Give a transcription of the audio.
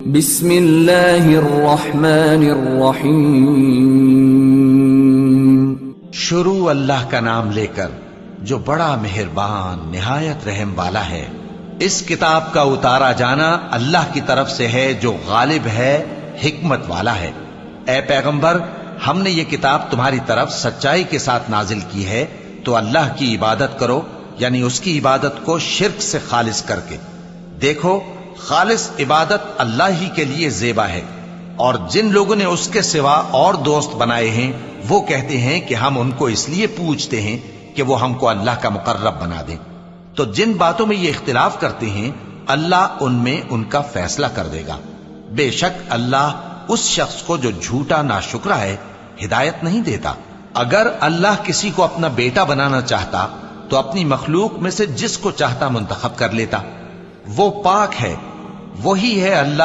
بسم اللہ الرحمن الرحیم شروع اللہ کا نام لے کر جو بڑا مہربان نہایت رحم والا ہے۔ اس کتاب کا اتارا جانا اللہ کی طرف سے ہے جو غالب ہے، حکمت والا ہے۔ اے پیغمبر، ہم نے یہ کتاب تمہاری طرف سچائی کے ساتھ نازل کی ہے، تو اللہ کی عبادت کرو، یعنی اس کی عبادت کو شرک سے خالص کر کے۔ دیکھو، خالص عبادت اللہ ہی کے لیے زیبا ہے، اور جن لوگوں نے اس کے سوا اور دوست بنائے ہیں وہ کہتے ہیں کہ ہم ان کو اس لیے پوجتے ہیں کہ وہ ہم کو اللہ کا مقرب بنا دیں۔ تو جن باتوں میں یہ اختلاف کرتے ہیں اللہ ان میں ان کا فیصلہ کر دے گا۔ بے شک اللہ اس شخص کو جو جھوٹا ناشکرا ہے ہدایت نہیں دیتا۔ اگر اللہ کسی کو اپنا بیٹا بنانا چاہتا تو اپنی مخلوق میں سے جس کو چاہتا منتخب کر لیتا۔ وہ پاک ہے، وہی ہے اللہ